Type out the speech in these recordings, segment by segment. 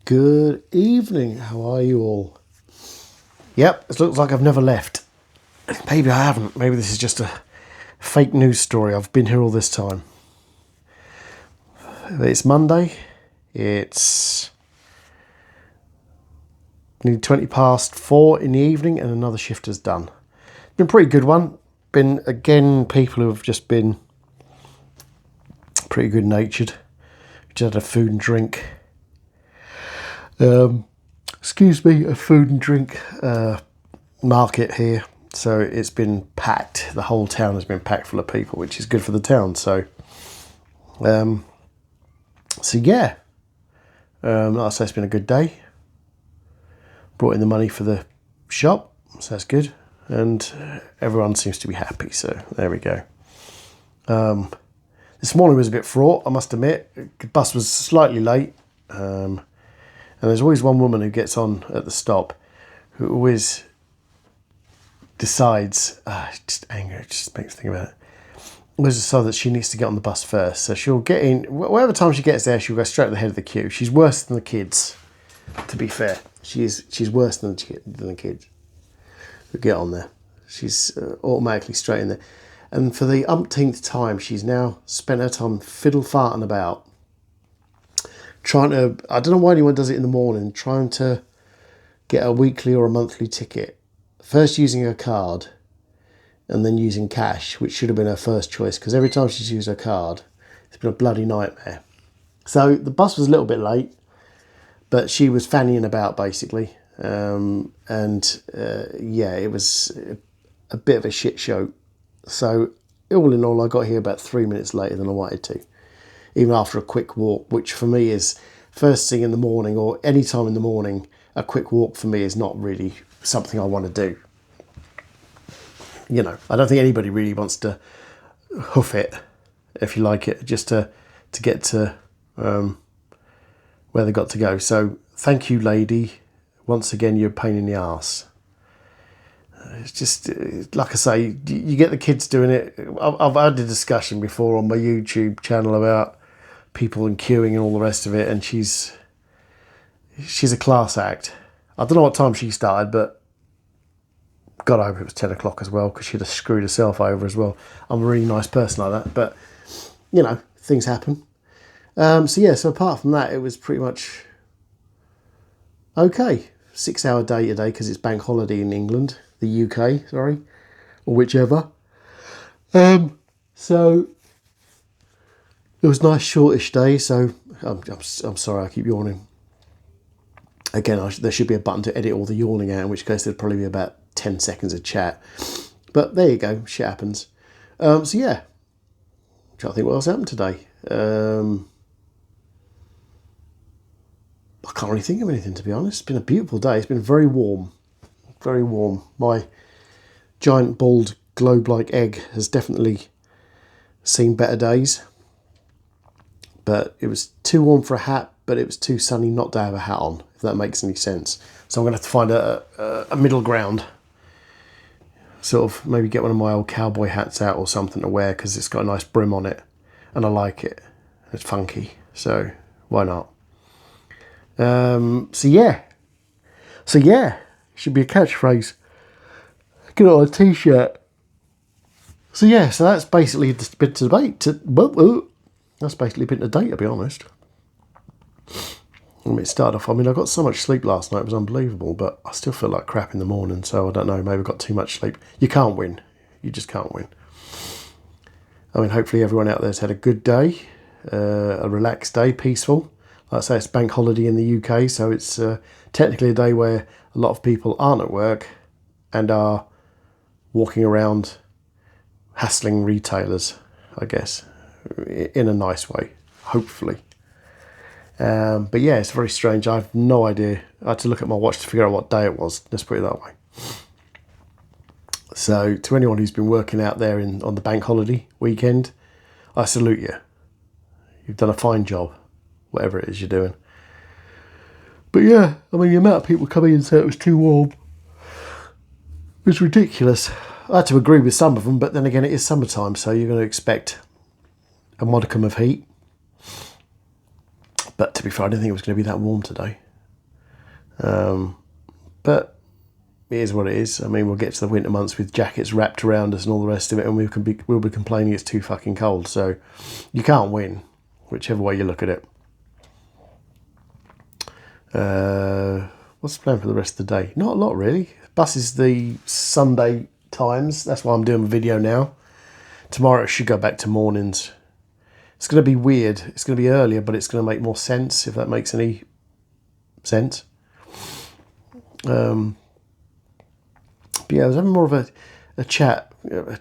Good evening. How are you all? Yep, it looks like I've never left. Maybe I haven't. Maybe this is just a fake news story. I've been here all this time. It's Monday. It's nearly 4:20 in the evening and another shift is done. It's been a pretty good one. Been, again, people who have just been pretty good natured. Just had a food and drink. A food and drink market here. So it's been packed. The whole town has been packed full of people, which is good for the town. So, yeah. Like I say, it's been a good day. Brought in the money for the shop, so that's good. And everyone seems to be happy, so there we go. This morning was a bit fraught, I must admit. The bus was slightly late. And there's always one woman who gets on at the stop who always decides, just anger, it just makes me think about it. Always decides that she needs to get on the bus first. So she'll get in, whatever time she gets there, she'll go straight to the head of the queue. She's worse than the kids, to be fair. She's worse than the kids who get on there. She's automatically straight in there. And for the umpteenth time, she's now spent her time fiddle-farting about, trying to, I don't know why anyone does it in the morning, trying to get a weekly or a monthly ticket. First using her card and then using cash, which should have been her first choice, because every time she's used her card, it's been a bloody nightmare. So the bus was a little bit late, but she was fannying about basically. It was a bit of a shit show. So all in all, I got here about 3 minutes later than I wanted to. Even after a quick walk, which for me is first thing in the morning or any time in the morning, a quick walk for me is not really something I want to do. You know, I don't think anybody really wants to hoof it, if you like it, just to get to where they got to go. So thank you, lady. Once again, you're a pain in the arse. It's just, like I say, you get the kids doing it. I've had a discussion before on my YouTube channel about people and queuing and all the rest of it, and she's a class act. I don't know what time she started, but God, I hope it was 10 o'clock as well, because she'd have screwed herself over as well. I'm a really nice person like that, but, you know, things happen. So apart from that, it was pretty much okay. 6-hour day today, because it's bank holiday in England, the UK, sorry, or whichever. So it was a nice shortish day, so I'm sorry I keep yawning. Again, there should be a button to edit all the yawning out, in which case there'd probably be about 10 seconds of chat. But there you go, shit happens. I'm trying to think what else happened today. I can't really think of anything, to be honest. It's been a beautiful day. It's been very warm. Very warm. My giant bald globe-like egg has definitely seen better days. But it was too warm for a hat, but it was too sunny not to have a hat on, if that makes any sense. So I'm going to have to find a middle ground. Sort of maybe get one of my old cowboy hats out or something to wear, because it's got a nice brim on it. And I like it. It's funky. So why not? Should be a catchphrase. Get it on a t-shirt. So that's basically the bit of debate. That's basically been to date, to be honest. Let me start off. I mean, I got so much sleep last night, it was unbelievable, but I still feel like crap in the morning, so I don't know, maybe I got too much sleep. You can't win. You just can't win. I mean, hopefully everyone out there's had a good day, a relaxed day, peaceful. Like I say, it's bank holiday in the UK, so it's technically a day where a lot of people aren't at work and are walking around hassling retailers, I guess, in a nice way, hopefully. But yeah, it's very strange. I have no idea. I had to look at my watch to figure out what day it was. Let's put it that way. So to anyone who's been working out there on the bank holiday weekend, I salute you. You've done a fine job, whatever it is you're doing. But yeah, I mean, the amount of people coming in and say it was too warm was ridiculous. I had to agree with some of them, but then again, it is summertime, so you're going to expect a modicum of heat. But to be fair, I didn't think it was going to be that warm today. But it is what it is. I mean, we'll get to the winter months with jackets wrapped around us and all the rest of it, and we'll be complaining it's too fucking cold. So you can't win, whichever way you look at it. What's the plan for the rest of the day? Not a lot, really. Bus is the Sunday times. That's why I'm doing a video now. Tomorrow it should go back to mornings. It's going to be weird. It's going to be earlier, but it's going to make more sense, if that makes any sense. But yeah, I was having more of a chat. I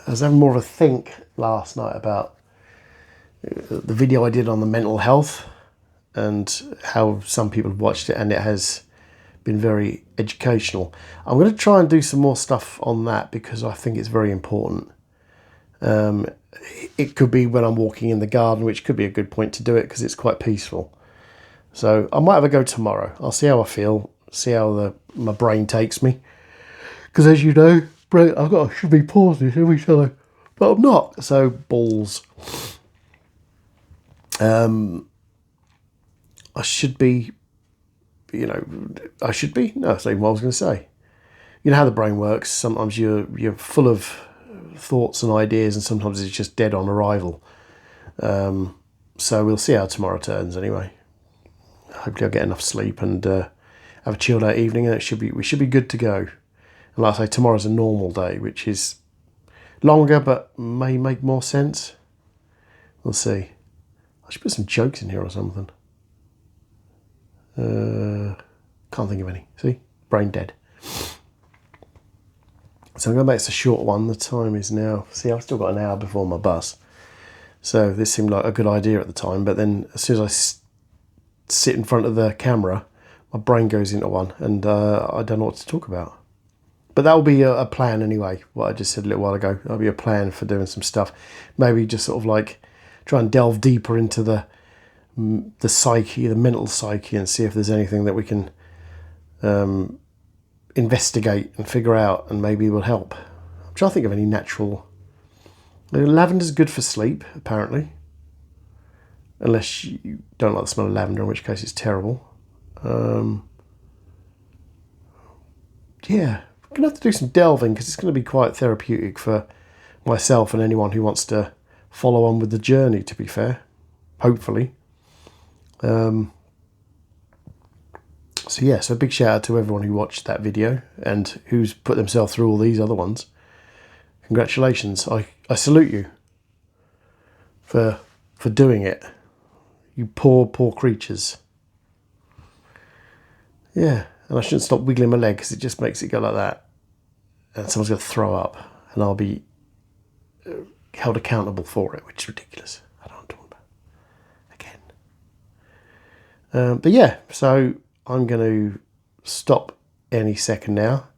was having more of a think last night about the video I did on the mental health and how some people have watched it, and it has been very educational. I'm going to try and do some more stuff on that because I think it's very important. It could be when I'm walking in the garden, which could be a good point to do it because it's quite peaceful. So I might have a go tomorrow. I'll see how I feel, see how my brain takes me. Because as you know, I should be pausing every time, but I'm not. So balls. I should be, no, that's not even what I was going to say. You know how the brain works. Sometimes you're full of thoughts and ideas, and sometimes it's just dead on arrival. So we'll see how tomorrow turns anyway. Hopefully I'll get enough sleep and have a chilled out evening, and we should be good to go. And like I say, tomorrow's a normal day, which is longer but may make more sense. We'll see. I should put some jokes in here or something. Can't think of any. See? Brain dead. So I'm going to make this a short one. The time is now... See, I've still got an hour before my bus. So this seemed like a good idea at the time. But then as soon as I sit in front of the camera, my brain goes into one. And I don't know what to talk about. But that will be a plan anyway. What I just said a little while ago. That'll be a plan for doing some stuff. Maybe just sort of like try and delve deeper into the psyche, the mental psyche, and see if there's anything that we can investigate and figure out, and maybe it will help. I'm trying to think of any natural... Lavender's good for sleep, apparently. Unless you don't like the smell of lavender, in which case it's terrible. Yeah, I'm going to have to do some delving, because it's going to be quite therapeutic for myself and anyone who wants to follow on with the journey, to be fair. Hopefully. So yeah, so a big shout out to everyone who watched that video and who's put themselves through all these other ones. Congratulations. I salute you for doing it. You poor creatures. Yeah, and I shouldn't stop wiggling my leg because it just makes it go like that. And someone's going to throw up and I'll be held accountable for it, which is ridiculous. I don't know what I'm talking about. Again. But yeah, so I'm going to stop any second now.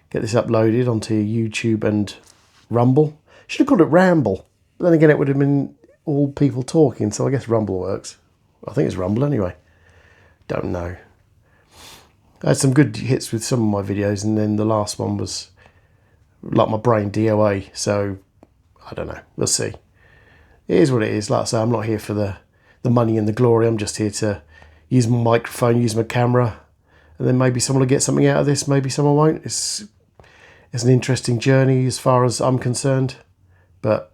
Get this uploaded onto YouTube and Rumble. Should have called it Ramble. But then again, it would have been all people talking, so I guess Rumble works. I think it's Rumble anyway. Don't know. I had some good hits with some of my videos, and then the last one was like my brain DOA, so I don't know. We'll see. It is what it is. Like I say, I'm not here for the money and the glory. I'm just here to use my microphone, use my camera, and then maybe someone will get something out of this, maybe someone won't. It's an interesting journey as far as I'm concerned, but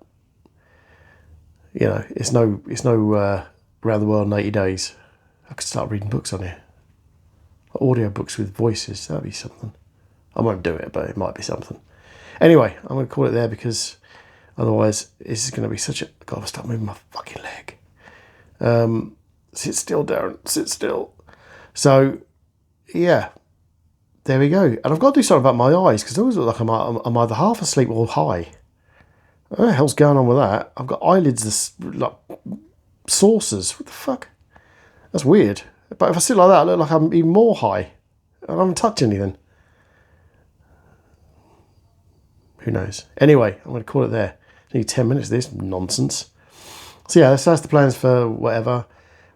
you know, it's no around the world in 80 days. I could start reading books on here. Audio books with voices, that'd be something. I won't do it, but it might be something. Anyway, I'm going to call it there because otherwise this is going to be such a... God, I'll start moving my fucking leg. Sit still, Darren. Sit still. So, yeah. There we go. And I've got to do something about my eyes because I always look like I'm either half asleep or high. What the hell's going on with that? I've got eyelids like saucers. What the fuck? That's weird. But if I sit like that, I look like I'm even more high. I haven't touched anything. Who knows? Anyway, I'm going to call it there. It's only 10 minutes of this nonsense. So yeah, that's the plans for whatever.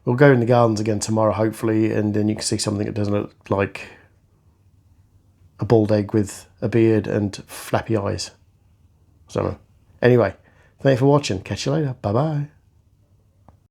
We'll go in the gardens again tomorrow, hopefully, and then you can see something that doesn't look like a bald egg with a beard and flappy eyes. So anyway, thank you for watching. Catch you later. Bye-bye.